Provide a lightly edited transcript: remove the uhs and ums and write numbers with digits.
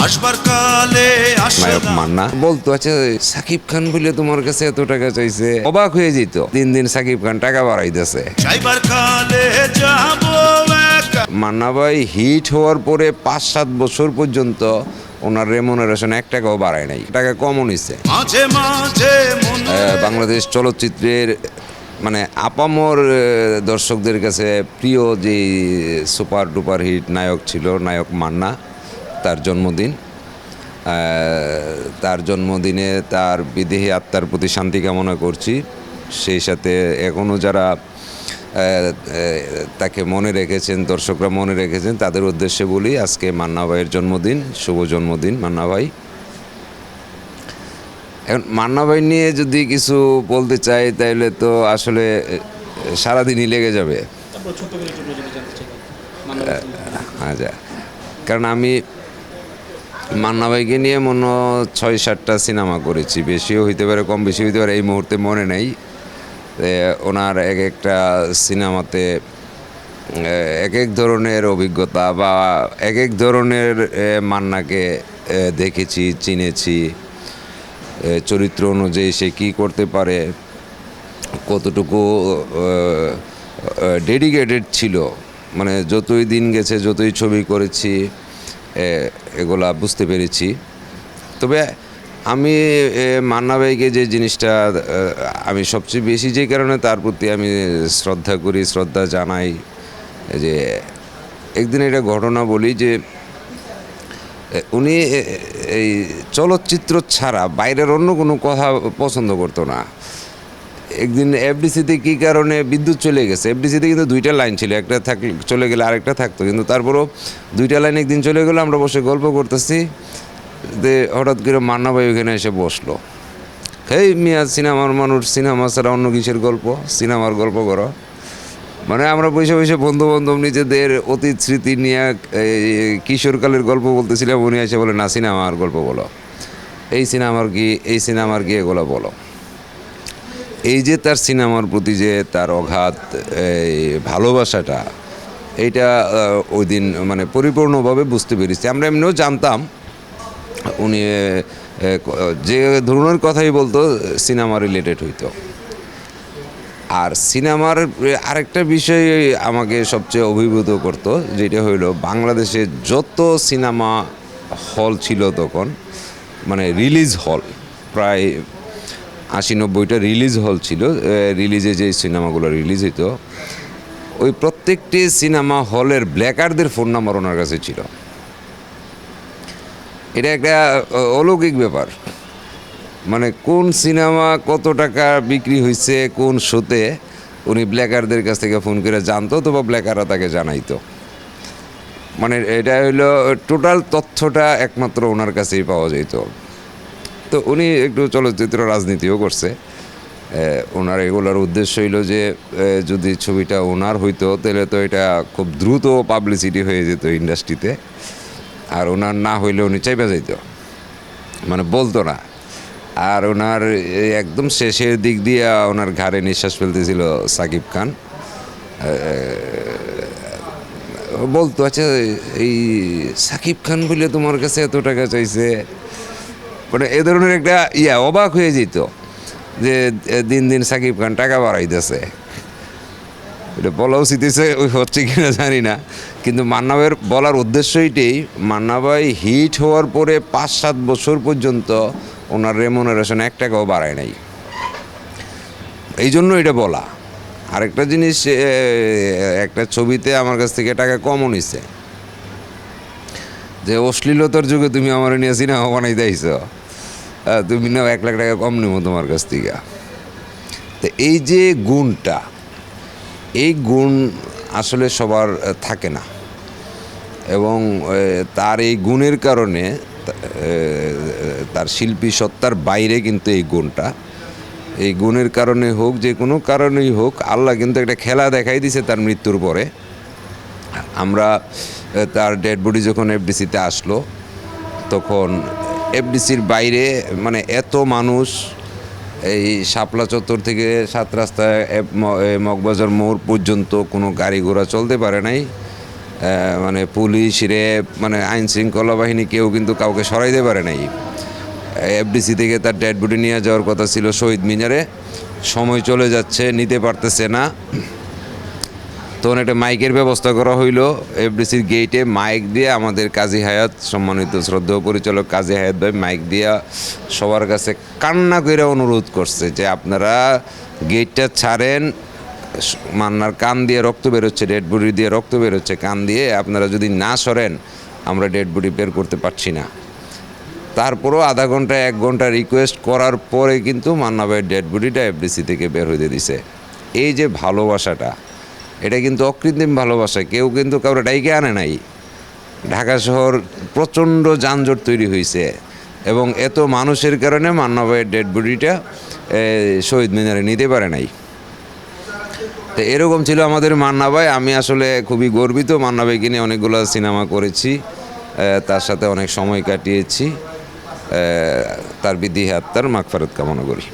আসবার কালে নায়ক মান্না বলতো, আচ্ছা সাকিব খান বলে তোমার কাছে এত টাকা চাইছে, অবাক হয়ে যেত। দিন দিন সাকিব খান টাকা বাড়াইতেছে। যাইবার কালে যাব একা। মান্না ভাই হিট হওয়ার পরে 5-7 বছর পর্যন্ত ওনার রেমুনারেশন 1 টাকাও বাড়ায় নাই, টাকা কমও নিচ্ছে। মাঝে মাঝে মনে বাংলাদেশ চলচ্চিত্রের মানে আপামর দর্শকদের কাছে প্রিয় যে সুপার ডুপার হিট নায়ক ছিল নায়ক মান্না, তার জন্মদিন। তার জন্মদিনে তার বিদেহী আত্মার প্রতি শান্তি কামনা করছি। সেই সাথে এখনও যারা তাকে মনে রেখেছেন, দর্শকরা মনে রেখেছেন, তাদের উদ্দেশ্যে বলি আজকে মান্না ভাইয়ের জন্মদিন, শুভ জন্মদিন মান্না ভাই। এখন মান্না ভাই নিয়ে যদি কিছু বলতে চাই তাহলে তো আসলে সারাদিনই লেগে যাবে। আচ্ছা, কারণ আমি মান্না ভাইকে নিয়ে মনে 6-7টা সিনেমা করেছি, বেশিও হইতে পারে কম বেশি হইতে পারে, এই মুহূর্তে মনে নেই। ওনার এক একটা সিনেমাতে এক এক ধরনের অভিজ্ঞতা বা এক এক ধরনের মান্নাকে দেখেছি, চিনেছি। চরিত্র অনুযায়ী সে কী করতে পারে, কতটুকু ডেডিকেটেড ছিল, মানে যতই দিন গেছে, যতই ছবি করেছি, এগুলা বুঝতে পেরেছি। তবে আমি মান্না ভাইকে যে জিনিসটা আমি সবচেয়ে বেশি যে কারণে তার প্রতি আমি শ্রদ্ধা করি, শ্রদ্ধা জানাই, যে একদিন একটা ঘটনা বলি যে উনি এই চলচ্চিত্র ছাড়া বাইরের অন্য কোনো কথা পছন্দ করতো না। একদিন এফডিসিতে কী কারণে বিদ্যুৎ চলে গেছে, এফডিসিতে কিন্তু 2টা লাইন ছিল, একটা চলে গেলে আরেকটা থাকতো, কিন্তু তারপরও 2টা লাইন একদিন চলে গেলো। আমরা বসে গল্প করতেছি, যে হঠাৎ করে মান্না ভাই ওখানে এসে বসলো। এই মিয়া, সিনেমার মানুষ, সিনেমা ছাড়া অন্য কিসের গল্প, সিনেমার গল্প করো। মানে আমরা বসে বসে বন্ধু বান্ধব নিজেদের অতীত স্মৃতি নিয়ে কিশোরকালের গল্প বলতেছিলাম, উনি এসে বলে না সিনেমার গল্প বলো, এই সিনেমার কি, এই সিনেমার কি, এগুলো বলো। এই যে তার সিনেমার প্রতি যে তার অগাধ ভালোবাসাটা, এইটা ওই দিন মানে পরিপূর্ণভাবে বুঝতে পেরেছি। আমরা এমনিও জানতাম উনি যে ধরনের কথাই বলতো সিনেমা রিলেটেড হইতো। আর সিনেমার আরেকটা বিষয় আমাকে সবচেয়ে অভিভূত করতো, যেটা হইলো বাংলাদেশে যত সিনেমা হল ছিল তখন, মানে রিলিজ হল প্রায় 80-90টা রিলিজ হল ছিল। রিলিজে যে সিনেমাগুলো রিলিজ হইতো, ওই প্রত্যেকটি সিনেমা হলের ব্ল্যাকারদের ফোন নাম্বার ওনার কাছে ছিল। এটা একটা অলৌকিক ব্যাপার, মানে কোন সিনেমা কত টাকা বিক্রি হয়েছে কোন শোতে, উনি ব্ল্যাকারদের কাছ থেকে ফোন করে জানতো, তো বা ব্ল্যাকাররা তাকে জানাইতো। মানে এটা হইলো টোটাল তথ্যটা একমাত্র ওনার কাছেই পাওয়া যেত। তো উনি একটু চলচ্চিত্র রাজনীতিও করছে। ওনার এগুলোর উদ্দেশ্য হইল যে যদি ছবিটা ওনার হইতো তাহলে তো এটা খুব দ্রুত পাবলিসিটি হয়ে যেত ইন্ডাস্ট্রিতে, আর ওনার না হইলে উনি চাইবা যাইত, মানে বলতো না। আর ওনার একদম শেষের দিক দিয়ে ওনার ঘাড়ে নিঃশ্বাস ফেলতেছিল সাকিব খান। বলতো, আচ্ছা এই সাকিব খান বলে তোমার কাছে এত টাকা চাইছে, মানে এ ধরনের একটা অবাক হয়ে যেত যে দিন দিন সাকিব খান টাকা বাড়াইতেছে। এটা বলা উচিত হচ্ছে কিনা জানি না, কিন্তু মান্না ভাইয়ের বলার উদ্দেশ্য এটাই, মান্না ভাই হিট হওয়ার পরে 5-7 বছর পর্যন্ত ওনার রেমুনারেশন 1 টাকাও বাড়ায় নাই, এই জন্য এটা বলা। আরেকটা জিনিস, একটা ছবিতে আমার কাছ থেকে টাকা কমও নিছে, যে অশ্লীলতার যুগে তুমি আমার নিয়ে সিনেমা বানাই দিয়েছ, তুমি নাও 1 লাখ টাকা কম নেবো তোমার কাছ থেকে। তো এই যে গুণটা, এই গুণ আসলে সবার থাকে না, এবং তার এই গুণের কারণে তার শিল্পী সত্তার বাইরে কিন্তু এই গুণের কারণে হোক, যে কোনো কারণেই হোক, আল্লাহ কিন্তু একটা খেলা দেখাই দিছে তার মৃত্যুর পরে। আমরা তার ডেড বডি যখন এফডিসিতে আসলো, তখন এফডিসির বাইরে মানে এত মানুষ, এই শাপলা চত্বর থেকে 7 রাস্তায় মগবাজার মোড় পর্যন্ত কোনো গাড়ি ঘোড়া চলতে পারে নাই। মানে পুলিশ র্যাব মানে আইন শৃঙ্খলা বাহিনী কেউ কিন্তু কাউকে সরাইতে পারে নাই। এফডিসি থেকে তার ডেড বডি নিয়ে যাওয়ার কথা ছিল শহীদ মিনারে, সময় চলে যাচ্ছে, নিতে পারতেছে না। তখন একটা মাইকের ব্যবস্থা করা হইলো এফডিসির গেটে, মাইক দিয়ে আমাদের কাজী হায়াত, সম্মানিত শ্রদ্ধেয় পরিচালক কাজী হায়াত ভাই মাইক দিয়ে সবার কাছে কান্না করে অনুরোধ করছে যে আপনারা গেটটা ছাড়েন, মান্নার কান দিয়ে রক্ত বেরোচ্ছে, ডেড বডি দিয়ে রক্ত বেরোচ্ছে কান দিয়ে, আপনারা যদি না সরেন আমরা ডেড বডি বের করতে পারছি না। তারপরও আধা ঘন্টা 1 ঘন্টা রিকোয়েস্ট করার পরে কিন্তু মান্না ভাইয়ের ডেড বডিটা এফডিসি থেকে বের হইতে দিছে। এই যে ভালোবাসাটা, এটা কিন্তু অকৃত্রিম ভালোবাসা, কেউ কিন্তু কাউরে ডাইকে আনে নাই। ঢাকা শহর প্রচণ্ড যানজট তৈরি হয়েছে এবং এত মানুষের কারণে মান্না ভাইয়ের ডেড বডিটা শহীদ মিনারে নিতে পারে নাই। তো এরকম ছিল আমাদের মান্না ভাই। আমি আসলে খুবই গর্বিত, মান্না ভাইকে নিয়ে অনেকগুলো সিনেমা করেছি, তার সাথে অনেক সময় কাটিয়েছি। তার বিধি আত্মার মাগফিরাত কামনা করি।